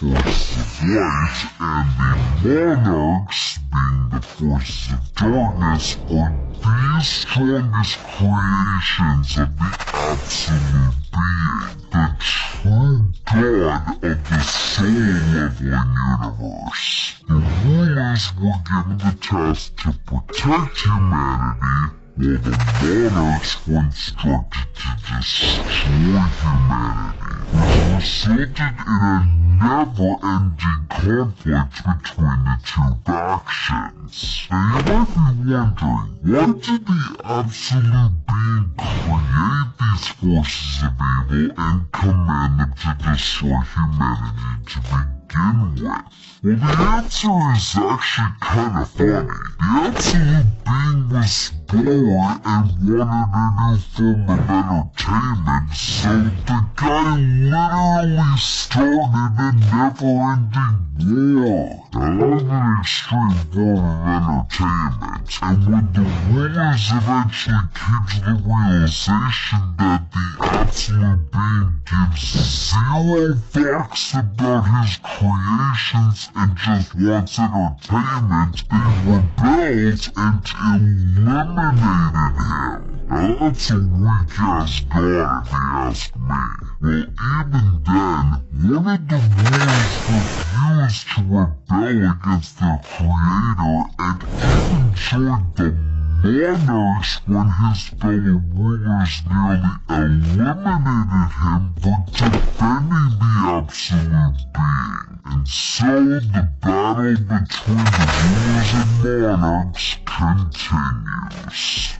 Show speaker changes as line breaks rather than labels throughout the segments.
forces of light, and the monarchs, being the forces of darkness, are the strongest creations of the absolute being, the true God of the soul-leveling universe. The rulers were given the task to protect humanity, while the monarchs were instructed to destroy humanity, which resulted in a never-ending conflict between the two factions. Now you might be wondering, why did the absolute being create these forces of evil and command them to destroy humanity to begin with? Well, the answer is actually kind of funny. The absolute being was bored and wanted a new form of entertainment, so the guy literally started a never-ending war. Now that's an extreme form of entertainment, and when the rulers eventually came to the realization that the absolute being gives zero fucks about his creations and just wants entertainment, they rebelled and eliminated him. Now that's a weak-ass god if you ask me. Well, even then, one of the rulers refused to rebel against their creator and even joined the monarchs when his fellow rulers nearly eliminated him for defending the absolute being. And so the battle between the rulers and monarchs continues.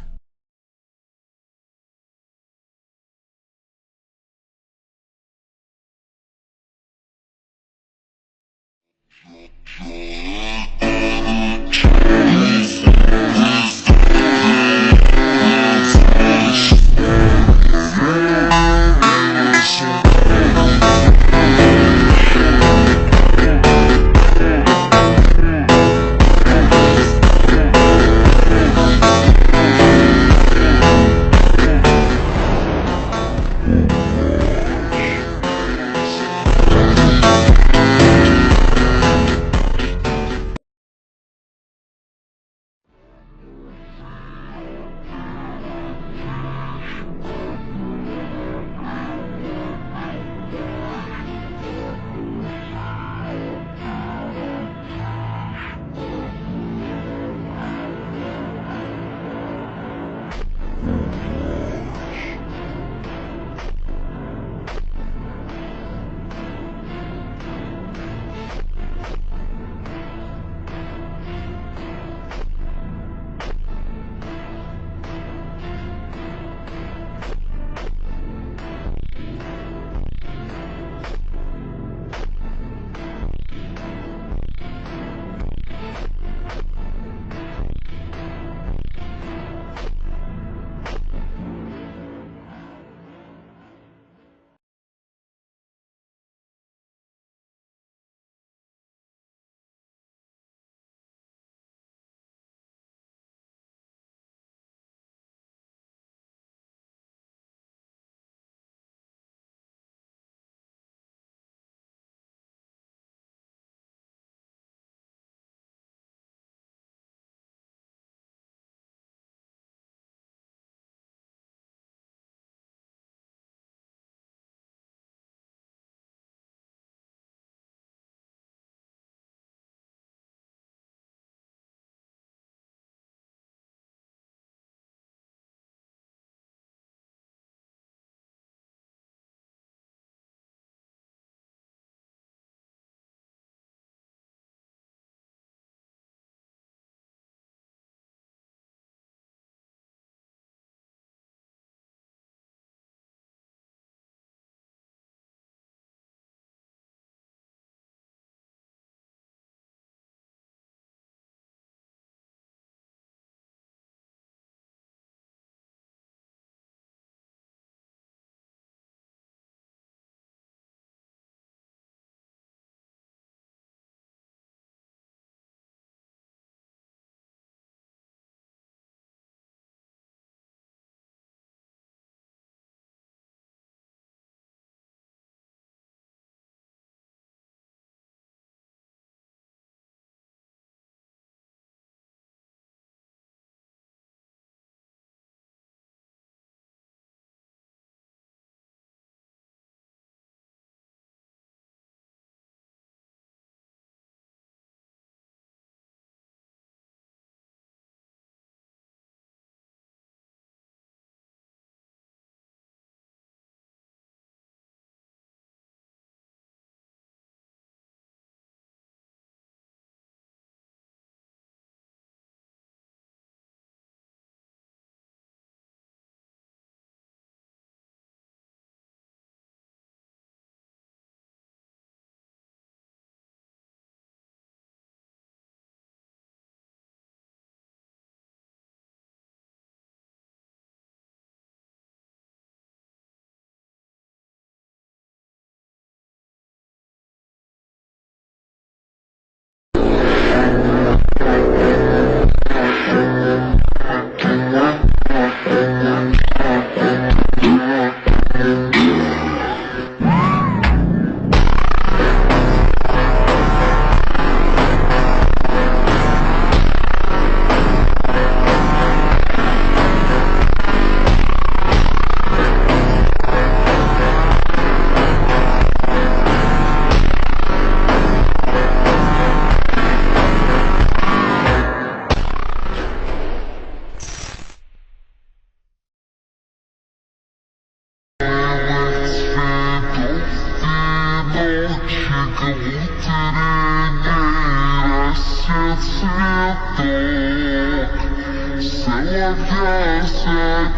monsters appear.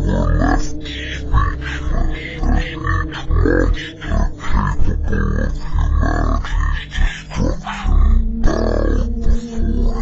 were left speechless as each monster capable of humanity's destruction bowed before him, revealing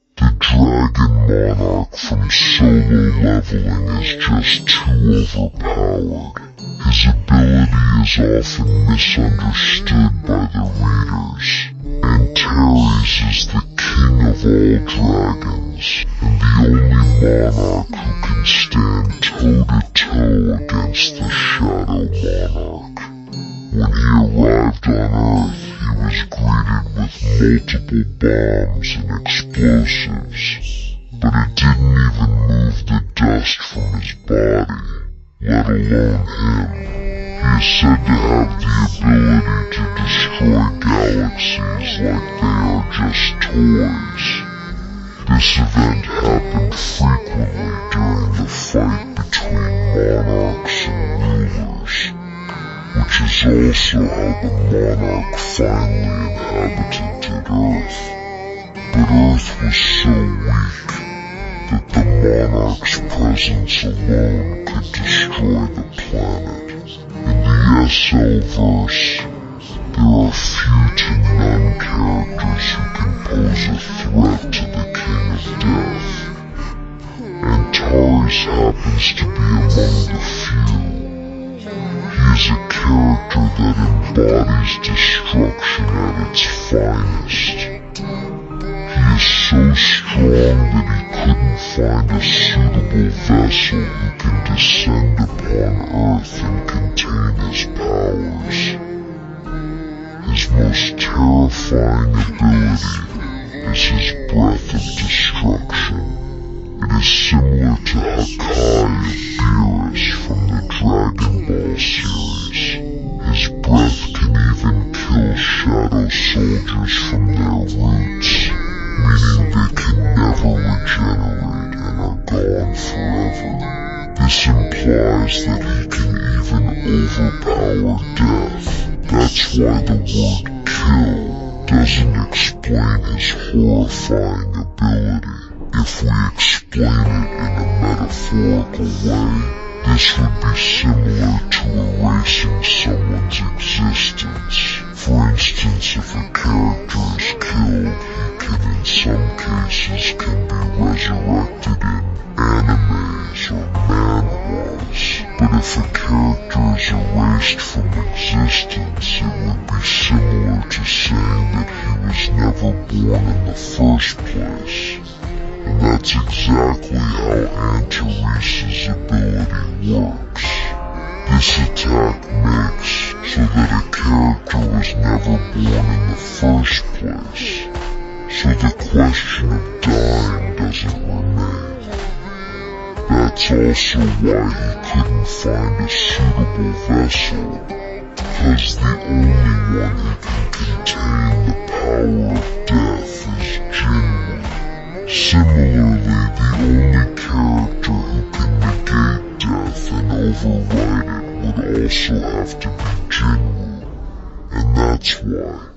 his dragon monarch from solo leveling is just too overpowered. His ability is often misunderstood by the readers. Antares is the king of all dragons, and the only monarch who can stand toe-to-toe against the Shadow Monarch. When he arrived on Earth, he was greeted with multiple bombs and explosives, but it didn't even move the dust from his body, let alone him. He is said to have the ability to destroy galaxies like they are just toys. This event happened frequently during the fight between monarchs and rulers, which is also how the monarch finally inhabited Earth. But Earth was so weak that the monarch's presence alone could destroy the planet. In the SL verse, there are few to none characters who can pose a threat to the King of Death. Antares happens to be among the few. He is a character that embodies destruction at its finest. He is so strong that he couldn't is similar to Hakai Beerus from the Dragon Ball series. His breath can even kill shadow soldiers from their roots, meaning they can never regenerate and are gone forever. This implies that he can even overpower death. That's why the word kill doesn't explain his horrifying ability. If we explain it in a metaphorical way, this would be similar to erasing someone's existence. For instance, if a character is killed, he can in some cases can be resurrected in animes or manhwas. But if a character is erased from existence, it would be similar to saying that he was never born in the first place. And that's exactly how Antares' ability works. This attack makes so that a character was never born in the first place, so the question of dying doesn't remain. That's also why he couldn't find a suitable vessel, because the only one who can contain the power of death is Jin-woo. Similarly, the only character who can negate death and override it would also have to be Jin-woo, and that's why.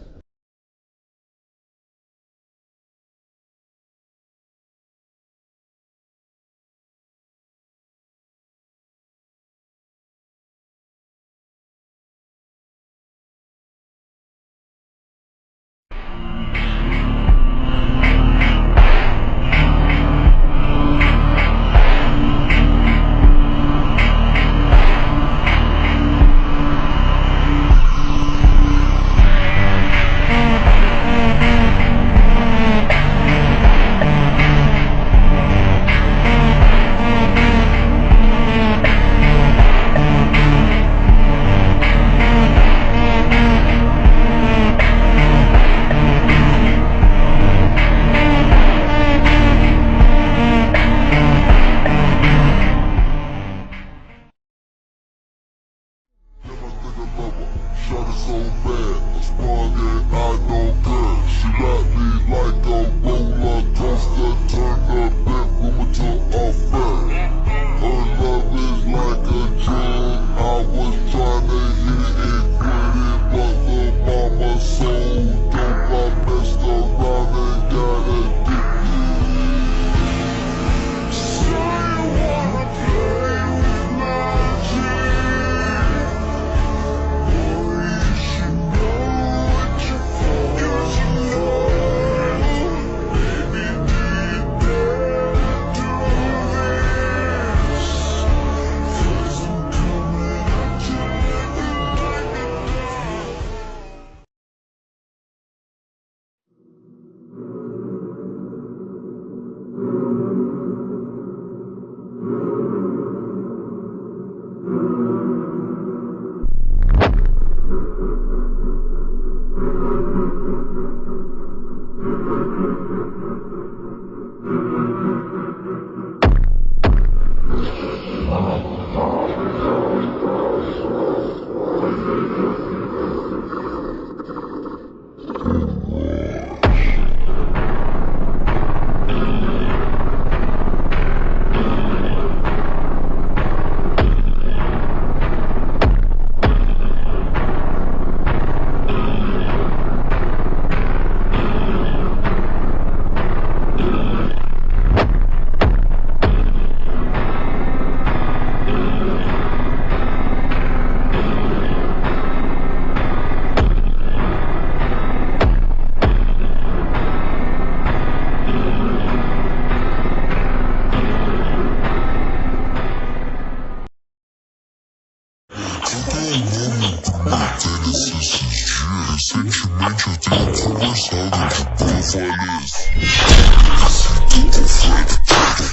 Recentemente eu tenho conversado de boa valência.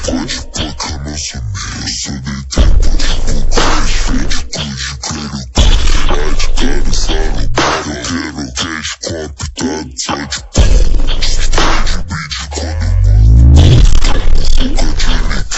Pode placar nossa mesa, deitei pode focar as featitude, quero quero cash cooptado, sai de pau. Spread beat quando eu mando, foca de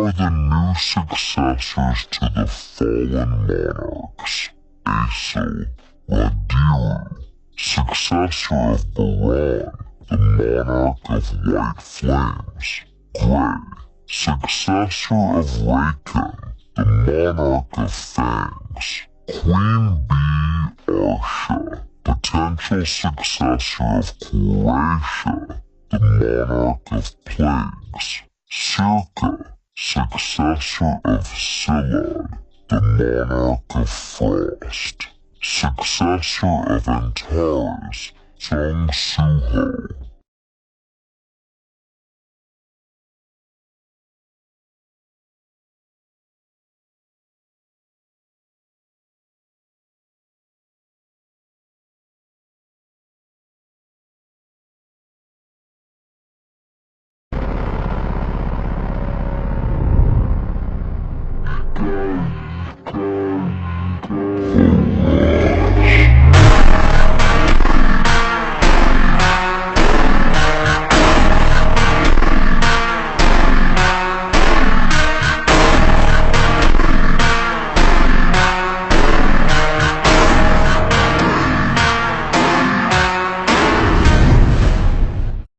are the new successors to the fallen monarchs. Aso, Radiru, successor of Baran, the monarch of white flames. Gray, successor of Rakan, the monarch of fangs. Queen Bee Arsha, potential successor of Croatia, the monarch of plagues. Circa, successor of Silad, the monarch of frost. Successor of Antares, Sung-jin-woo,